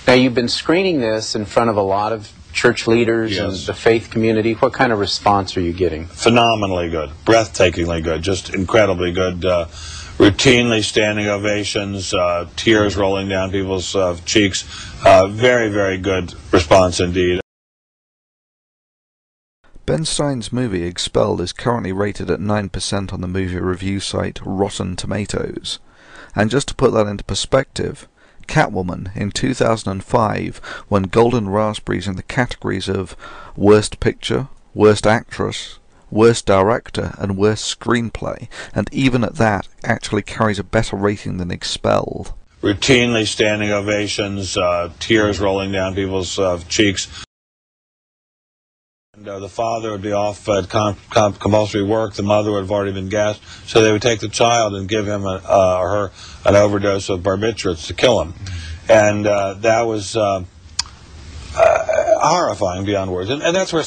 Now, you've been screening this in front of a lot of church leaders and the faith community. What kind of response are you getting? Phenomenally good, breathtakingly good, just incredibly good. Routinely standing ovations, tears rolling down people's cheeks. Very, very good response indeed. Ben Stein's movie Expelled is currently rated at 9% on the movie review site Rotten Tomatoes. And just to put that into perspective, Catwoman in 2005 won Golden Raspberries in the categories of Worst Picture, Worst Actress, Worst Director and Worst Screenplay, and even at that actually carries a better rating than Expelled. Routinely standing ovations, tears rolling down people's cheeks. And the father would be off at compulsory work, the mother would have already been gassed, so they would take the child and give him or her an overdose of barbiturates to kill him. And that was horrifying beyond words. And that's where,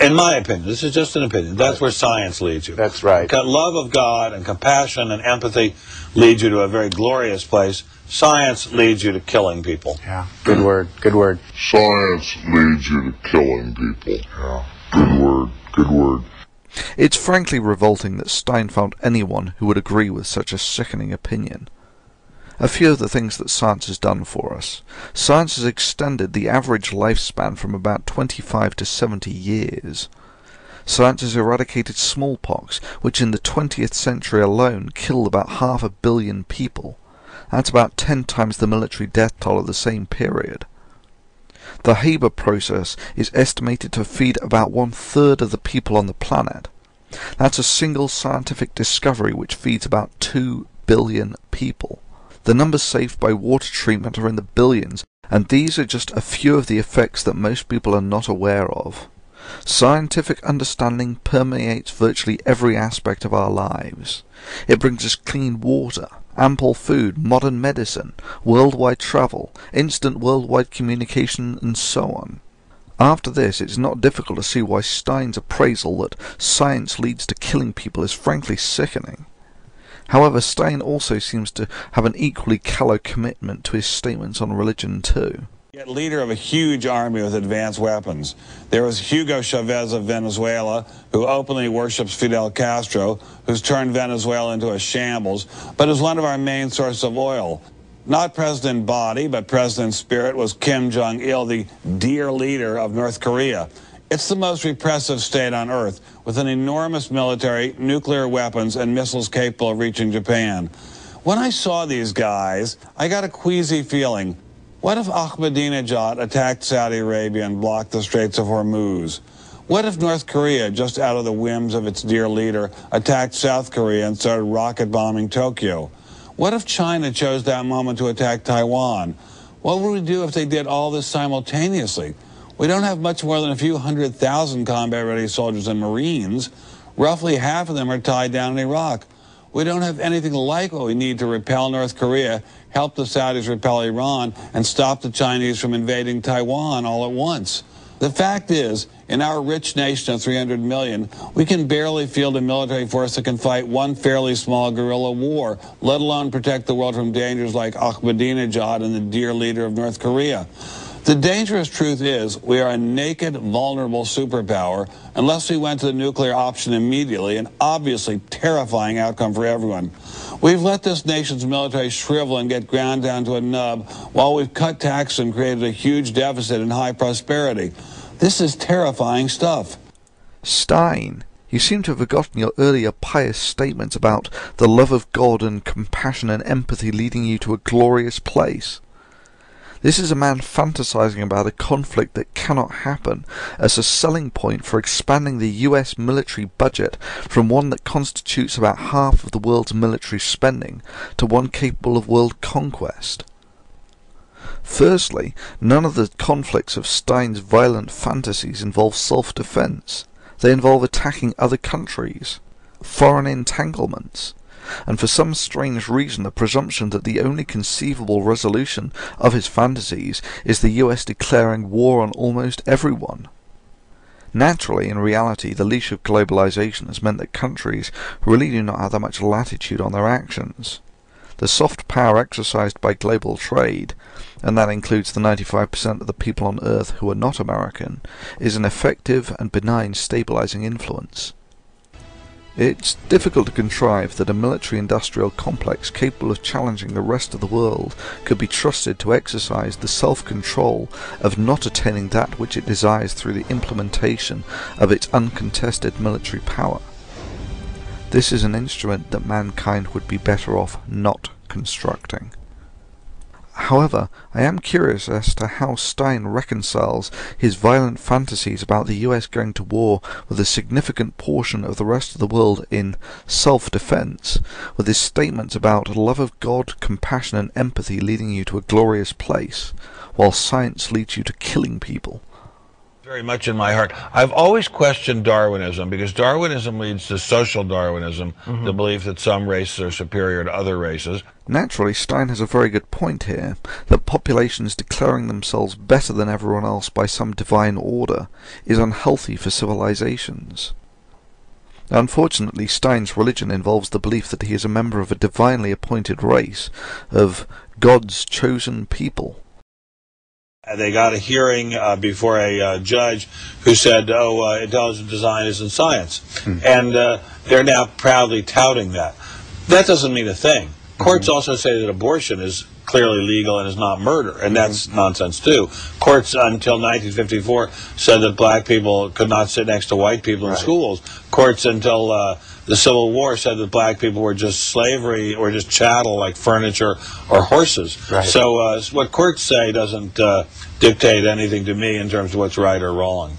in my opinion, this is just an opinion, that's where science leads you. That's right. Love of God and compassion and empathy leads you to a very glorious place. Science leads you to killing people. Yeah, good word, good word. Science leads you to killing people. Yeah, good word, good word. It's frankly revolting that Stein found anyone who would agree with such a sickening opinion. A few of the things that science has done for us. Science has extended the average lifespan from about 25 to 70 years. Science has eradicated smallpox, which in the 20th century alone killed about 500 million people. That's about 10 times the military death toll of the same period. The Haber process is estimated to feed about 1/3 of the people on the planet. That's a single scientific discovery which feeds about 2 billion people. The numbers saved by water treatment are in the billions, and these are just a few of the effects that most people are not aware of. Scientific understanding permeates virtually every aspect of our lives. It brings us clean water, ample food, modern medicine, worldwide travel, instant worldwide communication, and so on. After this, it's not difficult to see why Stein's appraisal that science leads to killing people is frankly sickening. However, Stein also seems to have an equally callow commitment to his statements on religion too. Yet leader of a huge army with advanced weapons. There was Hugo Chavez of Venezuela, who openly worships Fidel Castro, who's turned Venezuela into a shambles, but is one of our main sources of oil. Not President Body, but President Spirit was Kim Jong-il, the dear leader of North Korea. It's the most repressive state on earth, with an enormous military, nuclear weapons, and missiles capable of reaching Japan. When I saw these guys, I got a queasy feeling. What if Ahmadinejad attacked Saudi Arabia and blocked the Straits of Hormuz? What if North Korea, just out of the whims of its dear leader, attacked South Korea and started rocket bombing Tokyo? What if China chose that moment to attack Taiwan? What would we do if they did all this simultaneously? We don't have much more than a few 100,000 combat-ready soldiers and Marines. Roughly half of them are tied down in Iraq. We don't have anything like what we need to repel North Korea, help the Saudis repel Iran, and stop the Chinese from invading Taiwan all at once. The fact is, in our rich nation of 300 million, we can barely field a military force that can fight one fairly small guerrilla war, let alone protect the world from dangers like Ahmadinejad and the dear leader of North Korea. The dangerous truth is we are a naked, vulnerable superpower unless we went to the nuclear option immediately, an obviously terrifying outcome for everyone. We've let this nation's military shrivel and get ground down to a nub while we've cut taxes and created a huge deficit and high prosperity. This is terrifying stuff. Stein, you seem to have forgotten your earlier pious statements about the love of God and compassion and empathy leading you to a glorious place. This is a man fantasizing about a conflict that cannot happen as a selling point for expanding the US military budget from one that constitutes about half of the world's military spending to one capable of world conquest. Firstly, none of the conflicts of Stein's violent fantasies involve self-defense. They involve attacking other countries, foreign entanglements, and for some strange reason the presumption that the only conceivable resolution of his fantasies is the US declaring war on almost everyone. Naturally, in reality, the leash of globalization has meant that countries really do not have that much latitude on their actions. The soft power exercised by global trade, and that includes the 95% of the people on Earth who are not American, is an effective and benign stabilizing influence. It's difficult to contrive that a military-industrial complex capable of challenging the rest of the world could be trusted to exercise the self-control of not attaining that which it desires through the implementation of its uncontested military power. This is an instrument that mankind would be better off not constructing. However, I am curious as to how Stein reconciles his violent fantasies about the US going to war with a significant portion of the rest of the world in self-defense, with his statements about love of God, compassion and empathy leading you to a glorious place, while science leads you to killing people. Very much in my heart. I've always questioned Darwinism, because Darwinism leads to social Darwinism, the belief that some races are superior to other races. Naturally, Stein has a very good point here, that populations declaring themselves better than everyone else by some divine order is unhealthy for civilizations. Unfortunately, Stein's religion involves the belief that he is a member of a divinely appointed race, of God's chosen people. They got a hearing before a judge who said, intelligent design isn't science. And they're now proudly touting that. That doesn't mean a thing. Courts also say that abortion is clearly legal and is not murder, and that's nonsense too. Courts until 1954 said that black people could not sit next to white people in schools. Courts until the Civil War said that black people were just slavery or just chattel like furniture or horses. So what courts say doesn't dictate anything to me in terms of what's right or wrong.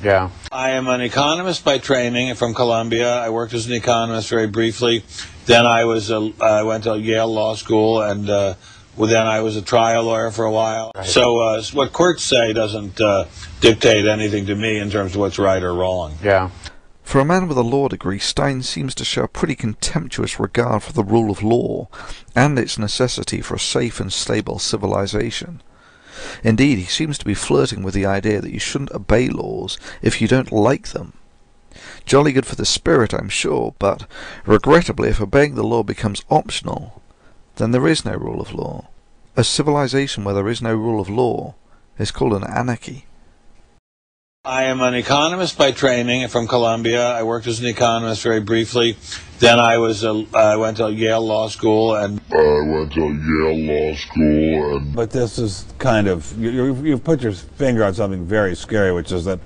I am an economist by training from Columbia. I worked as an economist very briefly. Then I went to Yale Law School, and then I was a trial lawyer for a while. So what courts say doesn't dictate anything to me in terms of what's right or wrong. For a man with a law degree, Stein seems to show a pretty contemptuous regard for the rule of law, and its necessity for a safe and stable civilization. Indeed, he seems to be flirting with the idea that you shouldn't obey laws if you don't like them. Jolly good for the spirit, I'm sure, but regrettably, if obeying the law becomes optional, then there is no rule of law. A civilization where there is no rule of law is called an anarchy. I am an economist by training from Columbia. I worked as an economist very briefly. Then I went to Yale Law School, and But this is kind of you've put your finger on something very scary, which is that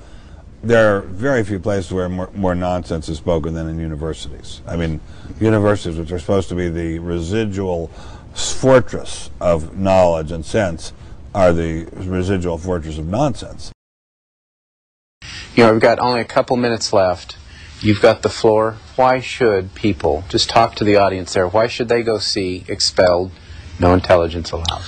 there are very few places where more nonsense is spoken than in universities. I mean, universities, which are supposed to be the residual fortress of knowledge and sense, are the residual fortress of nonsense. You know, we've got only a couple minutes left. You've got the floor. Why should people, just talk to the audience there, why should they go see Expelled, No Intelligence Allowed?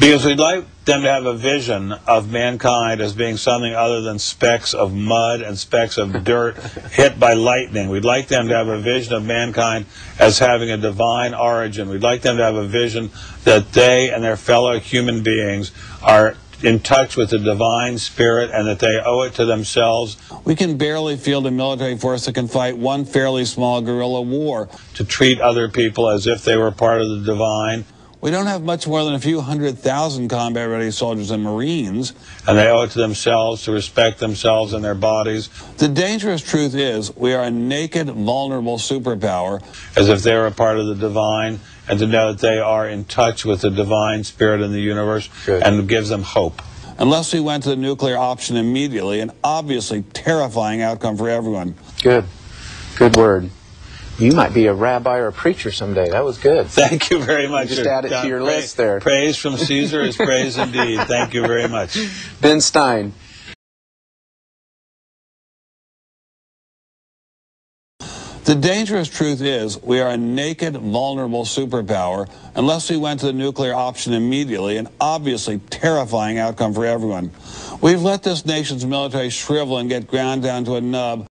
Because we'd like them to have a vision of mankind as being something other than specks of mud and specks of dirt hit by lightning. We'd like them to have a vision of mankind as having a divine origin. We'd like them to have a vision that they and their fellow human beings are in touch with the divine spirit and that they owe it to themselves. We can barely field a military force that can fight one fairly small guerrilla war to treat other people as if they were part of the divine. We don't have much more than a few 100,000 combat-ready soldiers and Marines, and they owe it to themselves to respect themselves and their bodies. The dangerous truth is we are a naked, vulnerable superpower, as if they were a part of the divine, and to know that they are in touch with the divine spirit in the universe. And gives them hope. Unless we went to the nuclear option immediately, an obviously terrifying outcome for everyone. Good word. You might be a rabbi or a preacher someday. That was good. Thank you very much. Just add it to your list there. Praise from Caesar is praise indeed. Thank you very much. Ben Stein. The dangerous truth is we are a naked, vulnerable superpower. Unless we went to the nuclear option immediately, an obviously terrifying outcome for everyone. We've let this nation's military shrivel and get ground down to a nub.